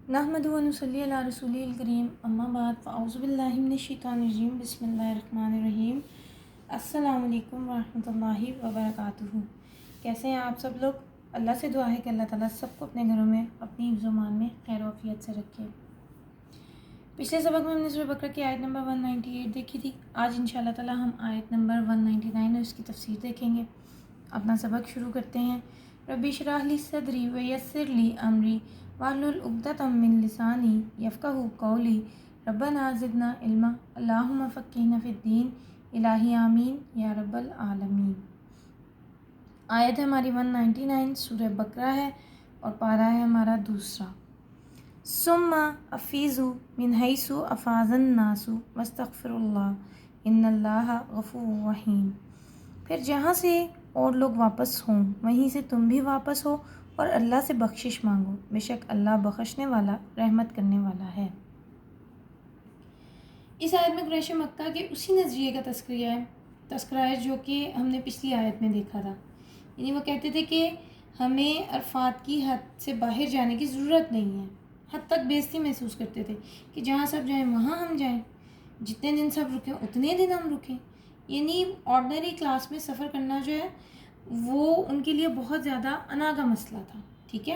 نحمد و نصلی علی رسول الکریم اما بعد فاعوذ باللہ من الشیطان الرجیم بسم اللہ الرحمن الرحیم۔ السلام علیکم ورحمۃ اللہ وبرکاتہ۔ کیسے ہیں آپ سب لوگ؟ اللہ سے دعا ہے کہ اللہ تعالیٰ سب کو اپنے گھروں میں اپنی حفظ و امان میں خیر و عافیت سے رکھے۔ پچھلے سبق میں ہم نے سورہ بقرہ کی آیت نمبر 198 دیکھی تھی۔ آج ان شاء اللہ تعالیٰ ہم آیت نمبر 199 اور اس کی تفسیر دیکھیں گے۔ اپنا سبق شروع کرتے ہیں۔ رب اشرح لی صدری ویسر لی امری واحلل عقدۃ من لسانی یفقہوا قولی ربنا زدنا علما اللہم فقہنا فی الدین الہی آمین یا رب العالمین۔ آیت ہے ہماری 199، سورہ بقرہ ہے اور پارہ ہے ہمارا دوسرا۔ ثم افیضوا من حیث افاض الناس واستغفروا اللہ ان اللہ غفور رحیم۔ پھر جہاں سے اور لوگ واپس ہوں وہیں سے تم بھی واپس ہو اور اللہ سے بخشش مانگو، بے شک اللہ بخشنے والا رحمت کرنے والا ہے۔ اس آیت میں قریش مکہ کے اسی نظریے کا تذکرہ ہے جو کہ ہم نے پچھلی آیت میں دیکھا تھا۔ یعنی وہ کہتے تھے کہ ہمیں عرفات کی حد سے باہر جانے کی ضرورت نہیں ہے۔ حد تک بے عزتی محسوس کرتے تھے کہ جہاں سب جائیں وہاں ہم جائیں، جتنے دن سب رکیں اتنے دن ہم رکیں۔ یعنی آرڈنری کلاس میں سفر کرنا جو ہے وہ ان کے لیے بہت زیادہ انا کا مسئلہ تھا، ٹھیک ہے۔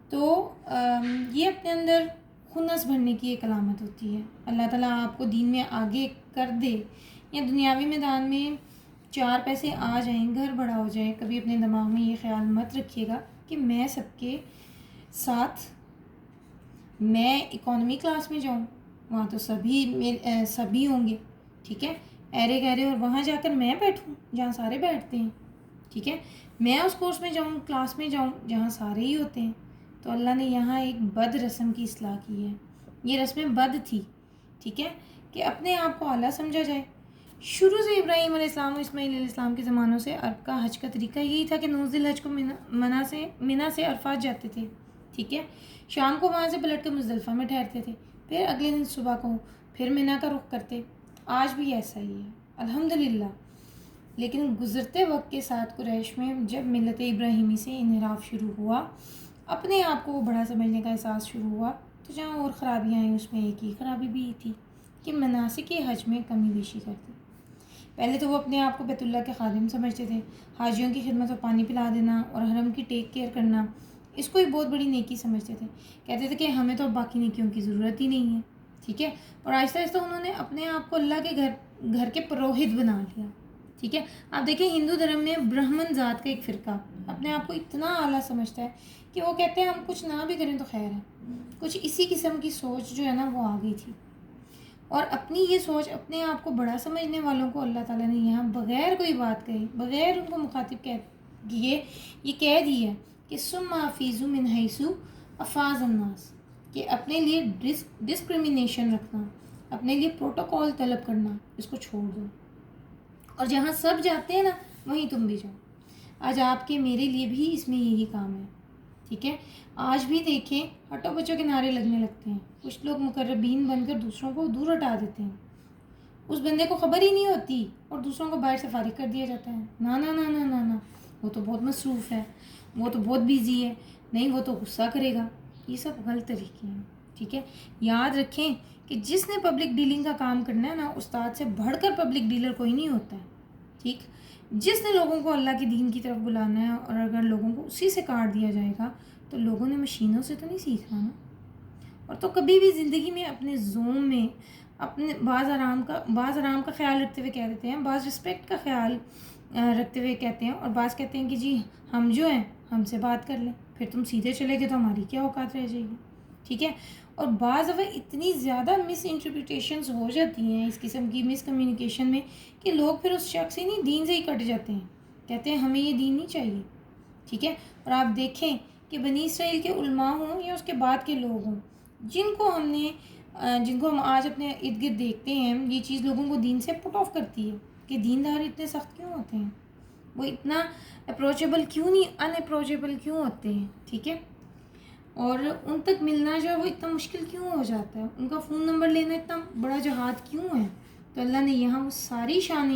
تو یہ اپنے اندر خنث بھرنے کی ایک علامت ہوتی ہے۔ اللہ تعالیٰ آپ کو دین میں آگے کر دے یا دنیاوی میدان میں 4 پیسے آ جائیں، گھر بڑا ہو جائے، کبھی اپنے دماغ میں یہ خیال مت رکھیے گا کہ میں سب کے ساتھ میں اکانومی کلاس میں جاؤں، وہاں تو سبھی ہوں گے، ٹھیک ہے، ایرے گہرے، اور وہاں جا کر میں بیٹھوں جہاں سارے بیٹھتے ہیں، ٹھیک ہے، میں اس کورس میں جاؤں، کلاس میں جاؤں جہاں سارے ہی ہوتے ہیں۔ تو اللہ نے یہاں ایک بد رسم کی اصلاح کی ہے۔ یہ رسم بد تھی، ٹھیک ہے، کہ اپنے آپ کو اعلیٰ سمجھا جائے۔ شروع سے ابراہیم علیہ السلام اور اسماعیل علیہ السلام کے زمانوں سے عرب کا حج کا طریقہ یہی تھا کہ 9 ذی الحج کو منا سے عرفات جاتے تھے، ٹھیک ہے، شام کو وہاں سے پلٹ کر مزدلفہ میں ٹھہرتے تھے، پھر اگلے دن صبح کو پھر منا کا رخ کرتے۔ آج بھی ایسا ہی ہے الحمدللہ۔ لیکن گزرتے وقت کے ساتھ قریش میں جب ملت ابراہیمی سے انحراف شروع ہوا، اپنے آپ کو وہ بڑا سمجھنے کا احساس شروع ہوا، تو جہاں اور خرابیاں آئیں اس میں ایک ہی خرابی بھی تھی کہ مناسک حج میں کمی بیشی کرتے۔ پہلے تو وہ اپنے آپ کو بیت اللہ کے خادم سمجھتے تھے۔ حاجیوں کی خدمت اور پانی پلا دینا اور حرم کی ٹیک کیئر کرنا اس کو ایک بہت بڑی نیکی سمجھتے تھے۔ کہتے تھے کہ ہمیں تو اب باقی نیکیوں کی ضرورت ہی نہیں ہے، ٹھیک ہے، اور آہستہ آہستہ انہوں نے اپنے آپ کو اللہ کے گھر کے پروہت بنا لیا، ٹھیک ہے۔ آپ دیکھیں ہندو دھرم میں برہمن ذات کا ایک فرقہ اپنے آپ کو اتنا اعلیٰ سمجھتا ہے کہ وہ کہتے ہیں ہم کچھ نہ بھی کریں تو خیر ہے۔ کچھ اسی قسم کی سوچ جو ہے نا وہ آ گئی تھی، اور اپنی یہ سوچ اپنے آپ کو بڑا سمجھنے والوں کو اللہ تعالیٰ نے یہاں بغیر کوئی بات کہی، بغیر ان کو مخاطب کیے یہ کہہ دی ہے کہ ثم افیضوا من حیث افاض الناس، کہ اپنے لیے ڈسکریمنیشن رکھنا، اپنے لیے پروٹوکول طلب کرنا، اس کو چھوڑ دو، اور جہاں سب جاتے ہیں نا وہیں تم بھی جاؤ۔ آج آپ کے میرے لیے بھی اس میں یہی کام ہے، ٹھیک ہے۔ آج بھی دیکھیں ہٹو بچوں کے نعرے لگنے لگتے ہیں، کچھ لوگ مقربین بن کر دوسروں کو دور ہٹا دیتے ہیں، اس بندے کو خبر ہی نہیں ہوتی اور دوسروں کو باہر سے فارغ کر دیا جاتا ہے۔ نا نا نا نا نا نا، وہ تو بہت مصروف ہے، وہ تو بہت بیزی ہے، نہیں وہ تو غصہ کرے گا۔ یہ سب غلط طریقے ہیں، ٹھیک ہے۔ یاد رکھیں کہ جس نے پبلک ڈیلنگ کا کام کرنا ہے نا، استاد سے بڑھ کر پبلک ڈیلر کوئی نہیں ہوتا ہے، ٹھیک۔ جس نے لوگوں کو اللہ کے دین کی طرف بلانا ہے، اور اگر لوگوں کو اسی سے کاٹ دیا جائے گا تو لوگوں نے مشینوں سے تو نہیں سیکھنا نا۔ اور تو کبھی بھی زندگی میں اپنے زوم میں اپنے بعض آرام کا خیال رکھتے ہوئے کہہ دیتے ہیں، بعض رسپیکٹ کا خیال رکھتے ہوئے کہتے ہیں، اور بعض کہتے ہیں کہ جی ہم جو ہیں ہم سے بات کر لیں، پھر تم سیدھے چلے گئے تو ہماری کیا اوقات رہ جائے گی، ٹھیک ہے۔ اور بعض دفعہ اتنی زیادہ مس انٹرپریٹیشنز ہو جاتی ہیں اس قسم کی مس کمیونیکیشن میں کہ لوگ پھر اس شخص ہی نہیں دین سے ہی کٹ جاتے ہیں، کہتے ہیں ہمیں یہ دین نہیں چاہیے، ٹھیک ہے۔ اور آپ دیکھیں کہ بنی اسرائیل کے علماء ہوں یا اس کے بعد کے لوگ ہوں، جن کو ہم آج اپنے ارد گرد دیکھتے ہیں، یہ چیز لوگوں کو دین سے پٹ آف کرتی ہے کہ دیندار اتنے سخت کیوں ہوتے ہیں، وہ اتنا اپروچیبل کیوں نہیں ان اپروچیبل کیوں ہوتے ہیں، ٹھیک ہے، اور ان تک ملنا جو ہے وہ اتنا مشکل کیوں ہو جاتا ہے، ان کا فون نمبر لینا اتنا بڑا جہاد کیوں ہے۔ تو اللہ نے یہاں وہ ساری شان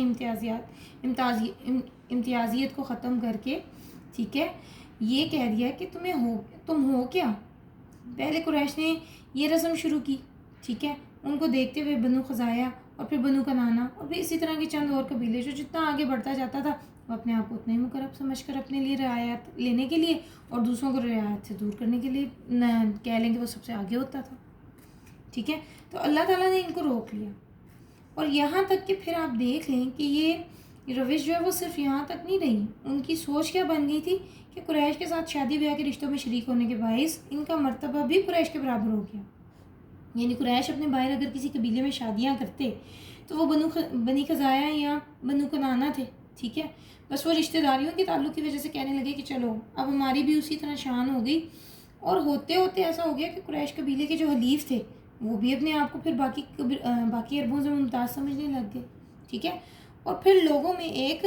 امتیازیت کو ختم کر کے، ٹھیک ہے، یہ کہہ دیا کہ تم ہو کیا، پہلے قریش نے یہ رسم شروع کی، ٹھیک ہے، ان کو دیکھتے ہوئے بنو خزاعہ اور پھر بنو کنانہ اور پھر اسی طرح کے چند اور قبیلے جو جتنا آگے بڑھتا جاتا تھا وہ اپنے آپ کو اتنا ہی مقرب سمجھ کر اپنے لیے رعایت لینے کے لیے اور دوسروں کو رعایت سے دور کرنے کے لیے کہہ لیں کہ وہ سب سے آگے ہوتا تھا، ٹھیک ہے۔ تو اللہ تعالیٰ نے ان کو روک لیا، اور یہاں تک کہ پھر آپ دیکھ لیں کہ یہ روش جو ہے وہ صرف یہاں تک نہیں رہی، ان کی سوچ کیا بن گئی تھی کہ قریش کے ساتھ شادی بیاہ کے رشتوں میں شریک ہونے کے باعث ان کا مرتبہ بھی قریش کے برابر ہو گیا۔ یعنی قریش اپنے باہر اگر کسی قبیلے میں شادیاں کرتے تو وہ بنی خزاعہ یا بنو کنانہ تھے، ٹھیک ہے، بس وہ رشتہ داریوں کے تعلق کی وجہ سے کہنے لگے کہ چلو اب ہماری بھی اسی طرح شان ہو گئی، اور ہوتے ہوتے ایسا ہو گیا کہ قریش قبیلے کے جو حلیف تھے وہ بھی اپنے آپ کو پھر باقی عربوں سے ممتاز سمجھنے لگ گئے، ٹھیک ہے، اور پھر لوگوں میں ایک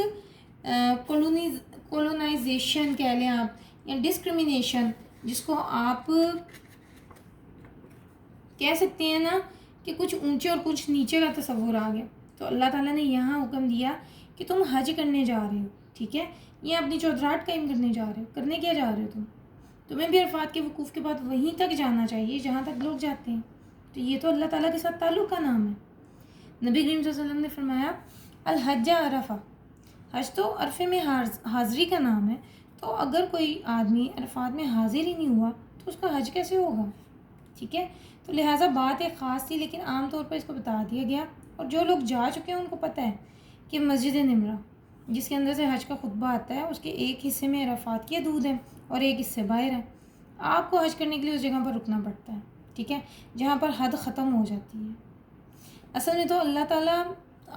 کولونائزیشن کہہ لیں آپ یا ڈسکرمنیشن، جس کو آپ کہہ سکتے ہیں نا کہ کچھ اونچے اور کچھ نیچے کا تصور آ گیا۔ تو اللہ تعالیٰ نے یہاں حکم دیا کہ تم حج کرنے جا رہے ہو، ٹھیک ہے، یا اپنی چودراہٹ قائم کرنے جا رہے ہو، کرنے کیا جا رہے ہو تمہیں بھی عرفات کے وقوف کے بعد وہیں تک جانا چاہیے جہاں تک لوگ جاتے ہیں۔ تو یہ تو اللہ تعالیٰ کے ساتھ تعلق کا نام ہے۔ نبی کریم صلی اللہ علیہ وسلم نے فرمایا الحج عرفہ، حج تو عرفے میں حاضری کا نام ہے، تو اگر کوئی آدمی عرفات میں حاضر ہی نہیں ہوا تو اس کا حج کیسے ہوگا، ٹھیک ہے۔ تو لہٰذا بات ایک خاص تھی، لیکن عام طور پر اس کو بتا دیا گیا، اور جو لوگ جا چکے ہیں ان کو پتہ ہے کہ مسجد نمرہ جس کے اندر سے حج کا خطبہ آتا ہے اس کے ایک حصے میں عرفات کی حدود ہے اور ایک حصے باہر ہے۔ آپ کو حج کرنے کے لیے اس جگہ پر رکنا پڑتا ہے، ٹھیک ہے، جہاں پر حد ختم ہو جاتی ہے۔ اصل میں تو اللہ تعالیٰ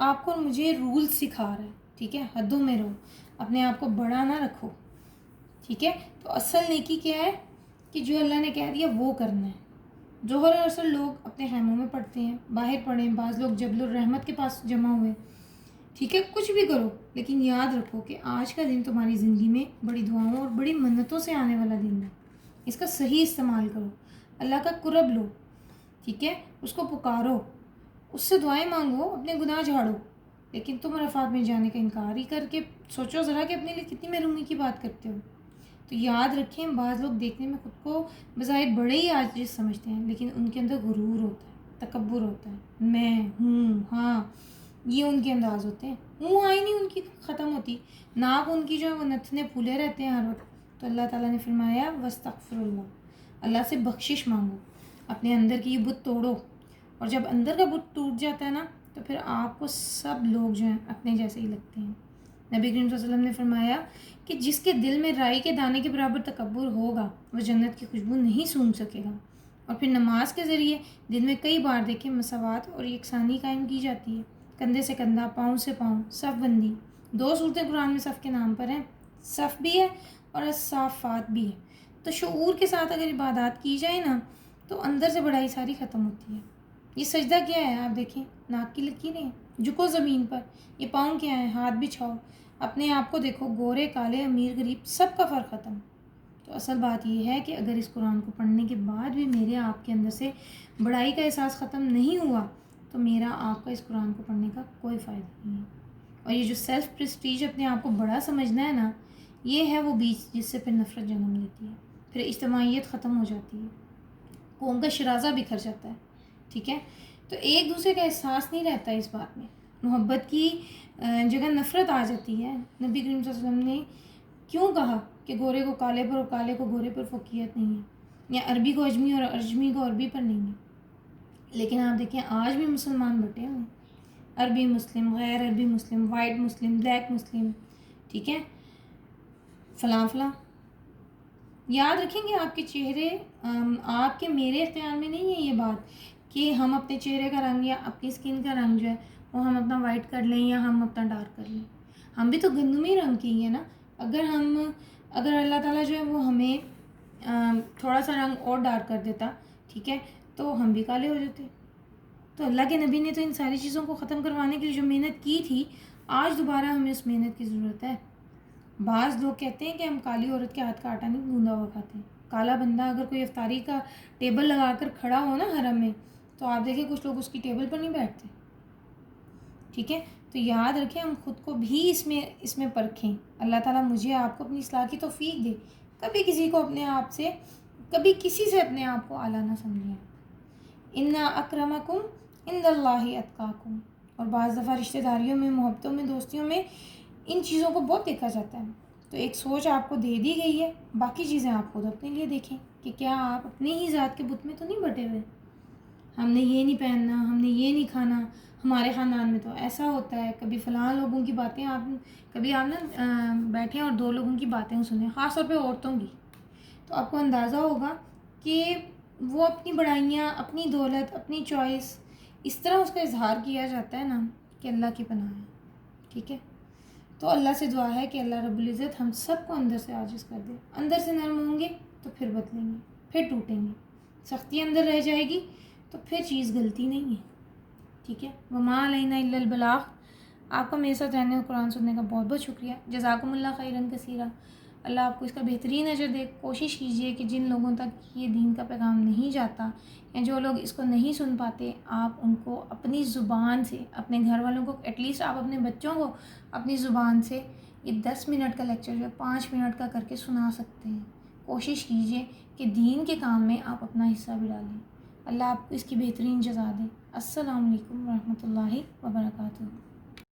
آپ کو مجھے رول سکھا رہا ہے، ٹھیک ہے، حدوں میں رہو، اپنے آپ کو بڑا نہ رکھو، ٹھیک ہے۔ تو اصل نیکی کیا ہے کہ جو اللہ نے کہہ دیا وہ کرنا ہے۔ ظہر اور عصر لوگ اپنے خیموں میں پڑھتے ہیں، باہر پڑھیں، بعض لوگ جبل الرحمت کے پاس جمع ہوئے، ٹھیک ہے، کچھ بھی کرو، لیکن یاد رکھو کہ آج کا دن تمہاری زندگی میں بڑی دعاؤں اور بڑی منتوں سے آنے والا دن ہے۔ اس کا صحیح استعمال کرو، اللہ کا قرب لو، ٹھیک ہے، اس کو پکارو، اس سے دعائیں مانگو، اپنے گناہ جھاڑو، لیکن تم عرفات میں جانے کا انکار ہی کر کے سوچو ذرا کہ اپنے لیے کتنی محرومی کی بات کرتے ہو۔ تو یاد رکھیں بعض لوگ دیکھنے میں خود کو بظاہر بڑے ہی عاجز سمجھتے ہیں، لیکن ان کے اندر غرور ہوتا ہے، تکبر ہوتا ہے، میں ہوں، ہاں، یہ ان کے انداز ہوتے ہیں، ہوں ہاں ہی نہیں ان کی ختم ہوتی، ناک ان کی جو ہے وہ نتنے پھولے رہتے ہیں ہر وقت۔ تو اللہ تعالیٰ نے فرمایا وَاسْتَغْفِرُ اللَّهَ، اللہ سے بخشش مانگو، اپنے اندر کی یہ بت توڑو، اور جب اندر کا بت ٹوٹ جاتا ہے نا تو پھر آپ کو سب لوگ جو ہیں اپنے جیسے ہی لگتے ہیں۔ نبی کریم صلی اللہ علیہ وسلم نے فرمایا کہ جس کے دل میں رائی کے دانے کے برابر تکبر ہوگا وہ جنت کی خوشبو نہیں سونگھ سکے گا۔ اور پھر نماز کے ذریعے دن میں کئی بار دیکھیں مساوات اور یکسانی قائم کی جاتی ہے، کندھے سے کندھا، پاؤں سے پاؤں، صف بندی۔ 2 صورتیں قرآن میں صف کے نام پر ہیں، صف بھی ہے اور الصافات بھی ہے۔ تو شعور کے ساتھ اگر عبادات کی جائے نا تو اندر سے بڑائی ساری ختم ہوتی ہے۔ یہ سجدہ کیا ہے آپ دیکھیں، ناک کی لکیریں ہیں، جھکو زمین پر، یہ پاؤں کیا ہیں، ہاتھ بچھاؤ، اپنے آپ کو دیکھو، گورے کالے امیر غریب سب کا فرق ختم۔ تو اصل بات یہ ہے کہ اگر اس قرآن کو پڑھنے کے بعد بھی میرے آپ کے اندر سے بڑائی کا احساس ختم نہیں ہوا تو میرا آپ کا اس قرآن کو پڑھنے کا کوئی فائدہ نہیں ہے۔ اور یہ جو سیلف پریسٹیج اپنے آپ کو بڑا سمجھنا ہے نا، یہ ہے وہ بیج جس سے پھر نفرت جنم لیتی ہے، پھر اجتماعیت ختم ہو جاتی ہے، قوم کا شرازہ بکھر جاتا ہے، ٹھیک ہے۔ تو ایک دوسرے کا احساس نہیں رہتا اس بات میں، محبت کی جگہ نفرت آ جاتی ہے۔ نبی کریم صلی اللہ علیہ وسلم نے کیوں کہا کہ گورے کو کالے پر اور کالے کو گورے پر فوقیت نہیں ہے، یا عربی کو اجمی اور اجمی کو عربی پر نہیں ہے؟ لیکن آپ دیکھیں آج بھی مسلمان بٹے ہوئے، عربی مسلم، غیر عربی مسلم، وائٹ مسلم، بلیک مسلم، ٹھیک ہے، فلاں فلاں۔ یاد رکھیں گے آپ کے چہرے آپ کے میرے اختیار میں نہیں ہے یہ بات کہ ہم اپنے چہرے کا رنگ یا اپنی اسکن کا رنگ جو ہے وہ ہم اپنا وائٹ کر لیں یا ہم اپنا ڈارک کر لیں۔ ہم بھی تو گندمی رنگ کے ہی ہیں نا۔ اگر اللہ تعالیٰ جو ہے وہ ہمیں تھوڑا سا رنگ اور ڈارک کر دیتا، ٹھیک ہے، تو ہم بھی کالے ہو جاتے۔ تو اللہ کے نبی نے تو ان ساری چیزوں کو ختم کروانے کے لیے جو محنت کی تھی، آج دوبارہ ہمیں اس محنت کی ضرورت ہے۔ بعض لوگ کہتے ہیں کہ ہم کالی عورت کے ہاتھ کا آٹا نہیں گوندا ہوا کھاتے ہیں۔ کالا بندہ اگر کوئی افطاری کا ٹیبل لگا کر کھڑا ہو نا حرم میں تو آپ دیکھیں کچھ لوگ اس کی ٹیبل پر نہیں بیٹھتے، ٹھیک ہے۔ تو یاد رکھیں ہم خود کو بھی اس میں پرکھیں۔ اللہ تعالیٰ مجھے آپ کو اپنی اصلاح کی توفیق دے۔ کبھی کسی کو اپنے آپ سے کبھی کسی سے اپنے آپ کو اعلیٰ نہ سمجھیں. انا اکرمکم عند اللہ اتقاکم. اور بعض دفعہ رشتہ داریوں میں، محبتوں میں، دوستیوں میں ان چیزوں کو بہت دیکھا جاتا ہے. تو ایک سوچ آپ کو دے دی گئی ہے، باقی چیزیں آپ خود اپنے لیے دیکھیں کہ کیا آپ اپنی ہی ذات کے بت میں تو نہیں بٹے ہوئے. ہم نے یہ نہیں پہننا، ہم نے یہ نہیں کھانا، ہمارے خاندان میں تو ایسا ہوتا ہے. کبھی فلاں لوگوں کی باتیں کبھی آپ نا بیٹھیں اور 2 لوگوں کی باتیں سنیں، خاص طور پہ عورتوں کی، تو آپ کو اندازہ ہوگا کہ وہ اپنی بڑائیاں، اپنی دولت، اپنی چوائس اس طرح اس کا اظہار کیا جاتا ہے نا کہ اللہ کی پناہ ہے. ٹھیک ہے، تو اللہ سے دعا ہے کہ اللہ رب العزت ہم سب کو اندر سے عاجز کر دے. اندر سے نرم ہوں گے تو پھر بدلیں گے، پھر ٹوٹیں گے. سختی اندر رہ جائے گی تو پھر چیز غلطی نہیں ہے. ٹھیک ہے، وما علینا الا البلاغ. آپ کا میرے ساتھ رہنے اور قرآن سننے کا بہت بہت شکریہ. جزاکم اللہ خیرا کثیرا. اللہ آپ کو اس کا بہترین اجر دے. کوشش کیجئے کہ جن لوگوں تک یہ دین کا پیغام نہیں جاتا یا جو لوگ اس کو نہیں سن پاتے، آپ ان کو اپنی زبان سے، اپنے گھر والوں کو، ایٹ لیسٹ آپ اپنے بچوں کو اپنی زبان سے یہ 10 منٹ کا لیکچر جو ہے 5 منٹ کا کر کے سنا سکتے ہیں. کوشش کیجئے کہ دین کے کام میں آپ اپنا حصہ بھی ڈالیں. اللہ آپ کو اس کی بہترین جزا دے. السلام علیکم ورحمۃ اللہ وبرکاتہ.